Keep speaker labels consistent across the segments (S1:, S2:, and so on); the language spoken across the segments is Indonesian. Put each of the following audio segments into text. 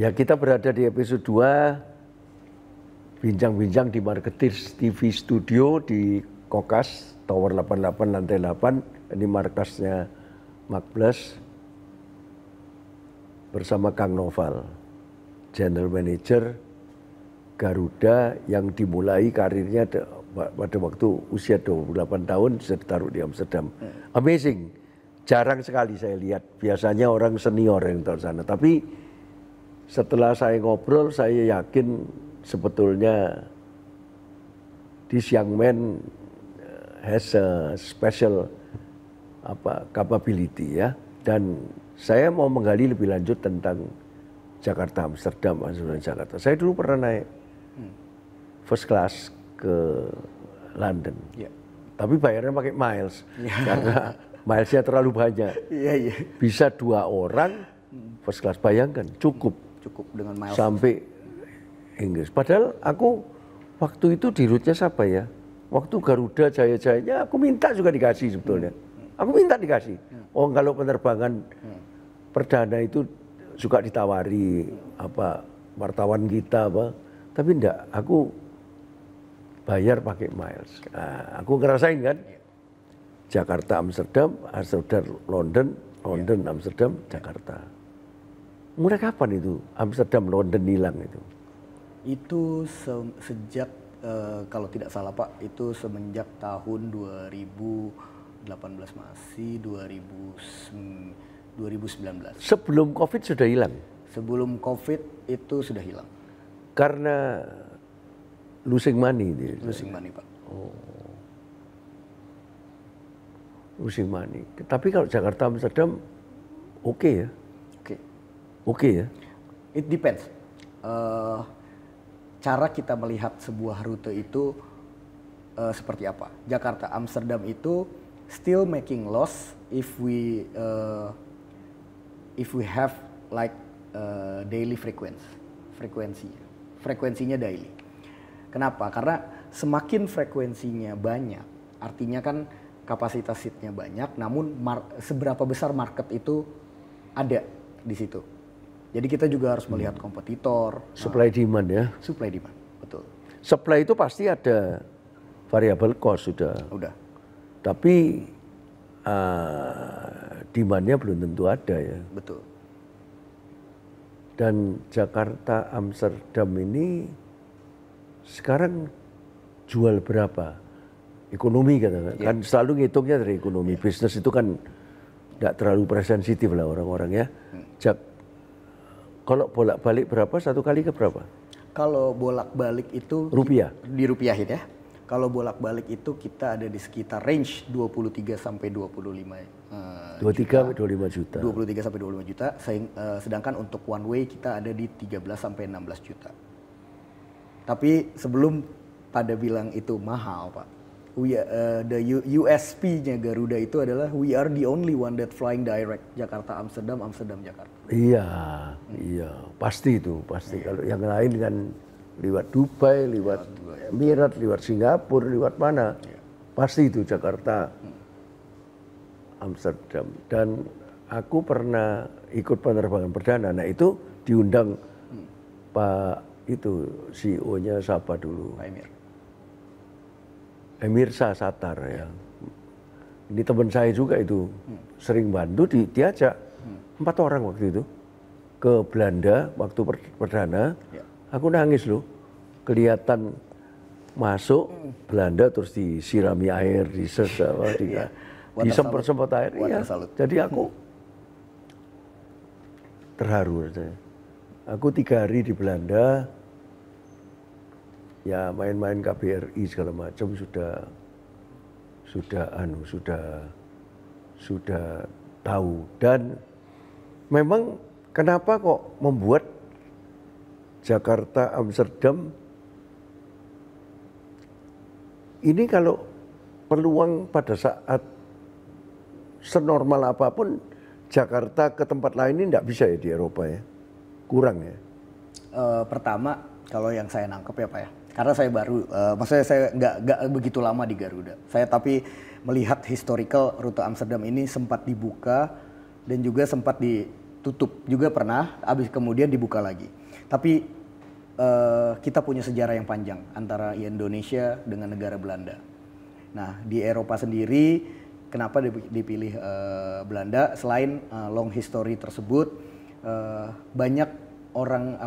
S1: Ya kita berada di episode 2, bincang-bincang di Marketeers TV Studio di Kokas, Tower 88, lantai 8. Ini markasnya Makbles bersama Kang Noval, General Manager Garuda yang dimulai karirnya pada waktu usia 28 tahun bisa ditaruh di Amsterdam. Amazing, jarang sekali saya lihat. Biasanya orang senior yang tahu sana. Tapi setelah saya ngobrol, saya yakin sebetulnya this young man has a special capability ya. Dan saya mau menggali lebih lanjut tentang Jakarta, Amsterdam, Amsterdam, Jakarta. Saya dulu pernah naik first class ke London, tapi bayarnya pakai miles karena milesnya terlalu banyak. Bisa 2 orang first class, bayangkan cukup
S2: dengan miles
S1: sampai Inggris. Padahal aku waktu itu di route-nya siapa ya? Waktu Garuda Jaya-Jayanya aku minta juga dikasih sebetulnya. Aku minta dikasih. Oh kalau penerbangan perdana itu suka ditawari wartawan kita tapi enggak, aku bayar pakai miles. Nah, aku ngerasain kan, Jakarta Amsterdam, Amsterdam London, London Amsterdam Jakarta. Mulai kapan itu Amsterdam London hilang itu?
S2: Itu sejak kalau tidak salah Pak, itu semenjak tahun 2018 masih 2019.
S1: Sebelum COVID sudah hilang?
S2: Sebelum COVID itu sudah hilang.
S1: Karena losing money.
S2: Losing money Pak.
S1: Oh. Losing money. Tapi kalau Jakarta Amsterdam oke ya? Oke ya?
S2: It depends. Cara kita melihat sebuah rute itu seperti apa. Jakarta Amsterdam itu still making loss if we have like daily frekuensinya daily. Kenapa? Karena semakin frekuensinya banyak, artinya kan kapasitas seatnya banyak, namun seberapa besar market itu ada di situ. Jadi kita juga harus melihat kompetitor.
S1: Supply demand ya?
S2: Supply demand, betul.
S1: Supply itu pasti ada variable cost sudah.
S2: Udah.
S1: Tapi demandnya belum tentu ada ya.
S2: Betul.
S1: Dan Jakarta Amsterdam ini sekarang jual berapa? Ekonomi kan selalu ngitungnya dari ekonomi. Bisnis itu kan tidak terlalu sensitif lah orang-orang ya. Kalau bolak-balik berapa? Satu kali ke berapa?
S2: Kalau bolak-balik itu
S1: rupiah.
S2: Dirupiahin ya. Kalau bolak-balik itu kita ada di sekitar range 23 sampai 25
S1: 23 sampai 25 juta.
S2: 23 sampai 25 juta. Sedangkan untuk one way kita ada di 13 sampai 16 juta. Tapi sebelum pada bilang itu mahal, Pak. The USP-nya Garuda itu adalah we are the only one that flying direct Jakarta Amsterdam, Amsterdam Jakarta.
S1: Iya, pasti itu, pasti. Kalau yang lain kan lewat Dubai, lewat Emirat, lewat Singapura, lewat mana? Pasti itu Jakarta, Amsterdam. Dan aku pernah ikut penerbangan perdana. Nah itu diundang Pak itu CEO-nya siapa dulu?
S2: Pak Emir.
S1: Emir Satar ya. Ini teman saya juga itu sering bantu diajak 4 orang waktu itu ke Belanda waktu perdana. Aku nangis loh, kelihatan masuk Belanda terus disirami air, disempet-sempet air. Iya. Jadi aku terharu. Aku 3 hari di Belanda, ya main-main KBRI segala macam sudah tahu. Dan memang kenapa kok membuat Jakarta Amsterdam ini kalau peluang pada saat senormal apapun Jakarta ke tempat lain ini tidak bisa ya di Eropa ya, kurang ya.
S2: Pertama kalau yang saya nangkep ya Pak ya, karena saya baru, maksudnya saya nggak begitu lama di Garuda. Saya tapi melihat historical rute Amsterdam ini sempat dibuka dan juga sempat ditutup juga pernah, habis kemudian dibuka lagi. Tapi kita punya sejarah yang panjang antara Indonesia dengan negara Belanda. Nah, di Eropa sendiri kenapa dipilih Belanda? Selain long history tersebut, banyak orang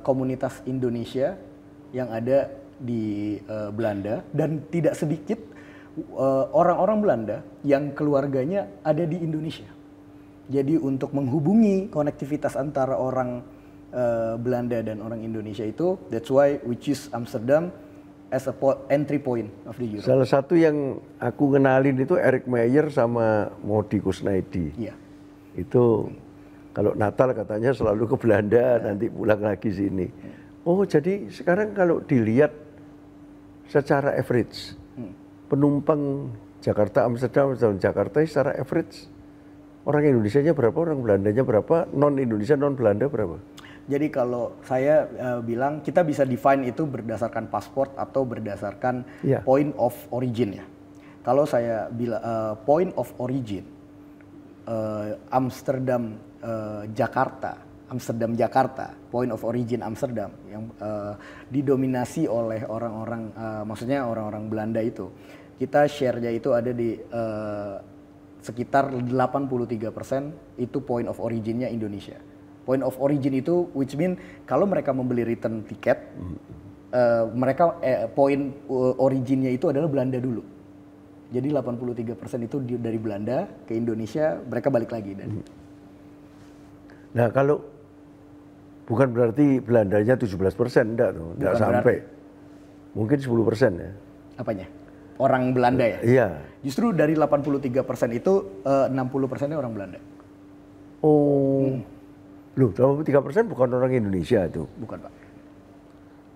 S2: komunitas Indonesia yang ada di Belanda dan tidak sedikit orang-orang Belanda yang keluarganya ada di Indonesia. Jadi untuk menghubungi konektivitas antara orang Belanda dan orang Indonesia itu, that's why we choose Amsterdam as a entry point of the Europe.
S1: Salah satu yang aku kenalin itu Eric Meyer sama Modi Kusnaidi.
S2: Iya.
S1: Itu kalau Natal katanya selalu ke Belanda, nanti pulang lagi sini. Oh, jadi sekarang kalau dilihat secara average, penumpang Jakarta, Amsterdam, Jakarta secara average, orang Indonesianya berapa, orang Belandanya berapa, non-Indonesia, non-Belanda berapa?
S2: Jadi kalau saya bilang kita bisa define itu berdasarkan pasport atau berdasarkan point of origin ya. Kalau saya bilang point of origin, Amsterdam Jakarta, point of origin Amsterdam yang didominasi oleh orang-orang, maksudnya orang-orang Belanda itu. Kita share-nya itu ada di sekitar 83% itu point of origin-nya Indonesia. Point of origin itu which mean kalau mereka membeli return tiket, mereka point origin-nya itu adalah Belanda dulu. Jadi 83% itu dari Belanda ke Indonesia, mereka balik lagi.
S1: Nah, kalau bukan berarti Belandanya 17%, enggak tuh, enggak sampai. Mungkin 10% ya.
S2: Apanya? Orang Belanda ya?
S1: Iya.
S2: Justru dari 83% itu 60%-nya orang Belanda.
S1: Oh. Loh, 83% bukan orang Indonesia itu.
S2: Bukan, Pak.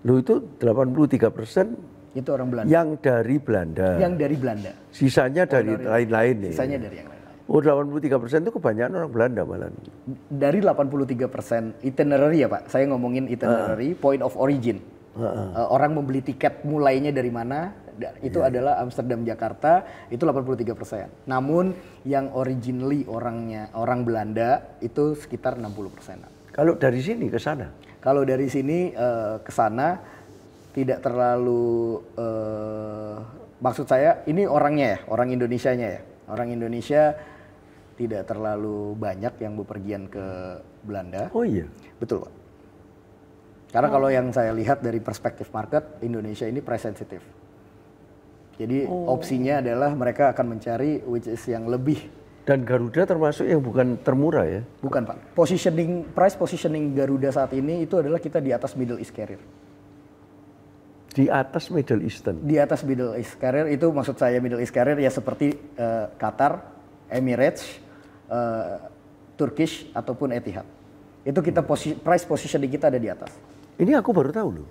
S1: Loh, itu 83%
S2: itu orang Belanda.
S1: Yang dari Belanda.
S2: Yang dari Belanda.
S1: Sisanya dari lain-lain nih.
S2: Sisanya dari yang lain.
S1: Oh, 83% itu kebanyakan orang Belanda malah.
S2: Dari 83% itinerary ya Pak, saya ngomongin itinerary, point of origin. Orang membeli tiket mulainya dari mana, itu adalah Amsterdam Jakarta, itu 83%. Namun yang originally orang Belanda itu sekitar 60%.
S1: Kalau dari sini ke sana?
S2: Kalau dari sini ke sana tidak terlalu, maksud saya ini orangnya ya, orang Indonesianya ya. Orang Indonesia tidak terlalu banyak yang bepergian ke Belanda.
S1: Oh iya?
S2: Betul Pak. Karena kalau yang saya lihat dari perspektif market, Indonesia ini price sensitive. Jadi opsinya adalah mereka akan mencari which is yang lebih.
S1: Dan Garuda termasuk yang bukan termurah ya?
S2: Bukan Pak. Price positioning Garuda saat ini itu adalah kita di atas Middle East carrier.
S1: Di atas Middle Eastern?
S2: Di atas Middle East carrier itu maksud saya Middle East carrier ya seperti Qatar, Emirates, Turkish ataupun Etihad. Itu kita price positioning kita ada di atas.
S1: Ini aku baru tahu loh.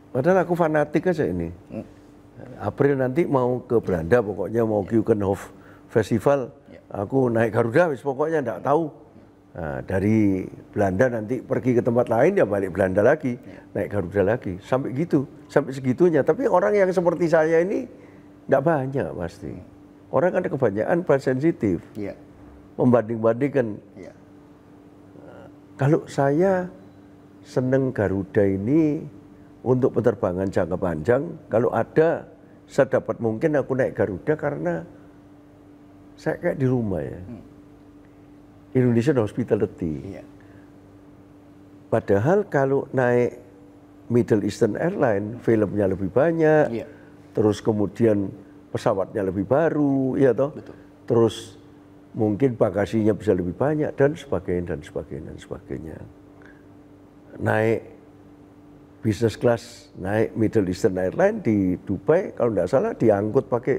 S1: Padahal aku fanatik aja ini. April nanti mau ke Belanda pokoknya, mau Keukenhof Festival. Aku naik Garuda pokoknya enggak tahu. Nah, dari Belanda nanti pergi ke tempat lain ya balik Belanda lagi, naik Garuda lagi. Sampai gitu, sampai segitunya. Tapi orang yang seperti saya ini enggak banyak pasti. Orang kan kebanyakan price sensitif. Membanding-bandingkan. Kalau saya seneng Garuda ini untuk penerbangan jangka panjang, kalau ada sedapat mungkin aku naik Garuda karena saya kayak di rumah ya. Indonesian hospitality. Padahal kalau naik Middle Eastern Airline, filmnya lebih banyak, terus kemudian pesawatnya lebih baru, ya toh. Terus mungkin bagasinya bisa lebih banyak dan sebagainya dan sebagainya dan sebagainya. Naik business class, naik Middle Eastern Airline di Dubai kalau tidak salah diangkut pakai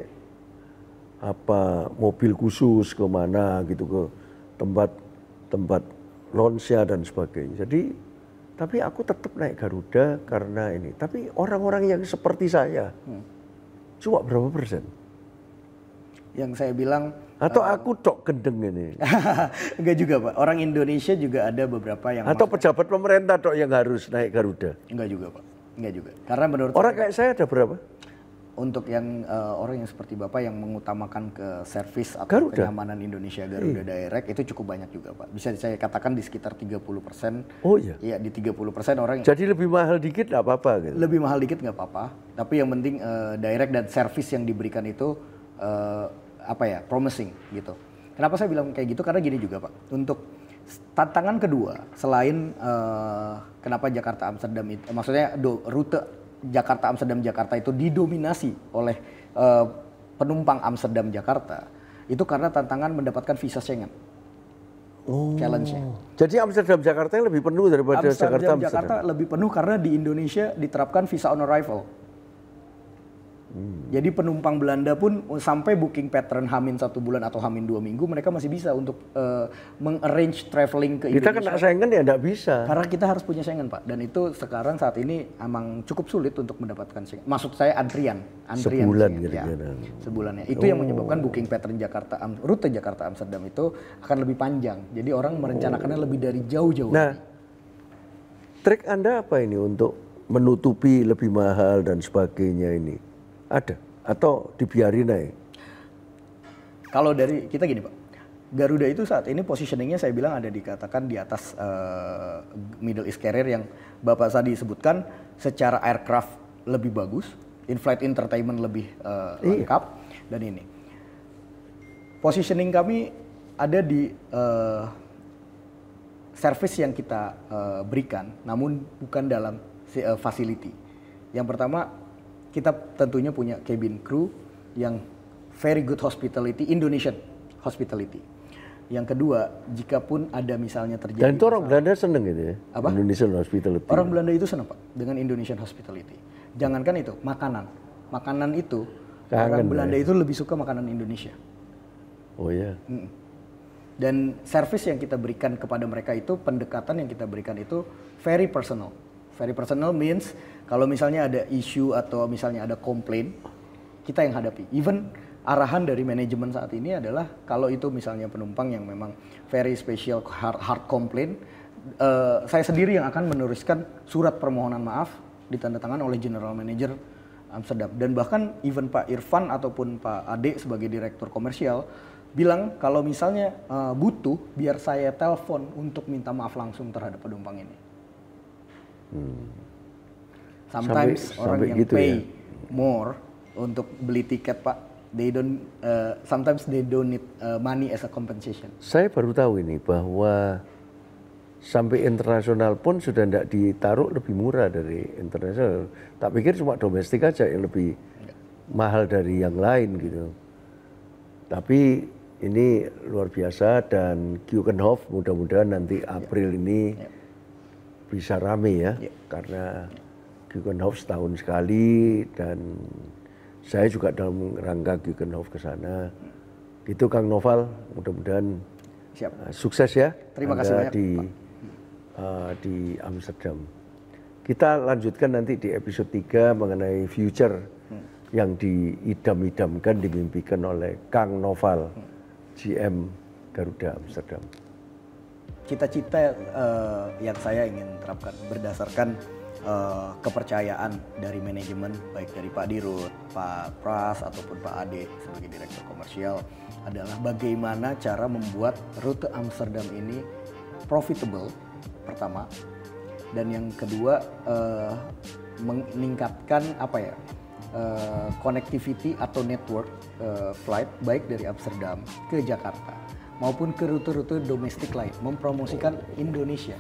S1: mobil khusus ke mana gitu, ke tempat lounge-nya dan sebagainya. Jadi tapi aku tetap naik Garuda karena ini. Tapi orang-orang yang seperti saya cuma berapa persen?
S2: Yang saya bilang
S1: atau aku tok gendeng ini?
S2: Enggak juga Pak, orang Indonesia juga ada beberapa yang
S1: atau pejabat pemerintah tok yang harus naik Garuda?
S2: Enggak juga Pak, enggak juga. Karena menurut
S1: orang kayak saya ada berapa?
S2: untuk yang orang yang seperti Bapak yang mengutamakan ke servis atau
S1: Garuda.
S2: kenyamanan Indonesia Garuda Direct itu cukup banyak juga Pak. Bisa saya katakan di sekitar 30%.
S1: Oh iya.
S2: Iya di 30% orang.
S1: Jadi lebih mahal dikit nggak apa-apa gitu.
S2: Lebih mahal dikit nggak apa-apa. Tapi yang penting direct dan servis yang diberikan itu promising gitu. Kenapa saya bilang kayak gitu? Karena gini juga Pak. Untuk tantangan kedua selain kenapa Jakarta Amsterdam itu, maksudnya rute Jakarta Amsterdam Jakarta itu didominasi oleh penumpang Amsterdam Jakarta itu karena tantangan mendapatkan visa Schengen. Challenge-nya.
S1: Jadi Amsterdam Jakarta yang lebih penuh daripada
S2: Jakarta lebih penuh karena di Indonesia diterapkan visa on arrival. Jadi penumpang Belanda pun sampai booking pattern Hamin 1 bulan atau Hamin 2 minggu mereka masih bisa untuk meng-arrange traveling ke Indonesia.
S1: Kita kena Schengen ya nggak bisa.
S2: Karena kita harus punya Schengen Pak. Dan itu sekarang saat ini emang cukup sulit untuk mendapatkan Schengen. Maksud saya antrian
S1: Sebulan
S2: Schengen,
S1: kira-kira.
S2: ya, sebulannya. Itu yang menyebabkan booking pattern rute Jakarta Amsterdam itu akan lebih panjang. Jadi orang merencanakannya lebih dari jauh-jauh.
S1: Nah, trik Anda apa ini untuk menutupi lebih mahal dan sebagainya ini? Ada? Atau dibiarin aja?
S2: Kalau dari kita gini Pak, Garuda itu saat ini positioningnya saya bilang ada dikatakan di atas Middle East carrier yang Bapak tadi sebutkan secara aircraft lebih bagus, in-flight entertainment lebih lengkap, dan ini. Positioning kami ada di service yang kita berikan, namun bukan dalam facility. Yang pertama, kita tentunya punya cabin crew yang very good hospitality, Indonesian hospitality. Yang kedua, jika pun ada misalnya terjadi...
S1: Dan itu orang Belanda seneng gitu ya?
S2: Apa?
S1: Indonesian hospitality.
S2: Orang Belanda itu senang Pak dengan Indonesian hospitality. Jangankan itu, makanan. Makanan itu, orang Belanda itu lebih suka makanan Indonesia.
S1: Oh iya?
S2: Dan service yang kita berikan kepada mereka itu, pendekatan yang kita berikan itu very personal. Very personal means kalau misalnya ada isu atau misalnya ada komplain, kita yang hadapi. Even arahan dari manajemen saat ini adalah kalau itu misalnya penumpang yang memang very special hard complaint, saya sendiri yang akan menuliskan surat permohonan maaf ditandatangan oleh General Manager Amsterdam. Dan bahkan even Pak Irfan ataupun Pak Ade sebagai Direktur Komersial bilang kalau misalnya butuh biar saya telepon untuk minta maaf langsung terhadap penumpang ini. Sometimes orang yang
S1: gitu
S2: pay
S1: ya?
S2: more untuk beli tiket Pak, sometimes they don't need money as a compensation.
S1: Saya baru tahu ini bahwa sampai internasional pun sudah tidak ditaruh lebih murah dari internasional. Tak pikir cuma domestik aja yang lebih mahal dari yang lain gitu. Tapi ini luar biasa dan Keukenhof mudah-mudahan nanti April ini bisa rame ya, karena Keukenhof setahun sekali dan saya juga dalam rangka Keukenhof ke sana. Gitu Kang Noval, mudah-mudahan sukses ya.
S2: Terima kasih banyak
S1: di Amsterdam. Kita lanjutkan nanti di episode 3 mengenai future yang diidam-idamkan, dimimpikan oleh Kang Noval, GM Garuda Amsterdam.
S2: Cita-cita yang saya ingin terapkan berdasarkan kepercayaan dari manajemen, baik dari Pak Dirut, Pak Pras, ataupun Pak Ade sebagai Direktur Komersial adalah bagaimana cara membuat rute Amsterdam ini profitable, pertama. Dan yang kedua, meningkatkan connectivity atau network flight baik dari Amsterdam ke Jakarta maupun ke rute-rute domestik lain, mempromosikan Indonesia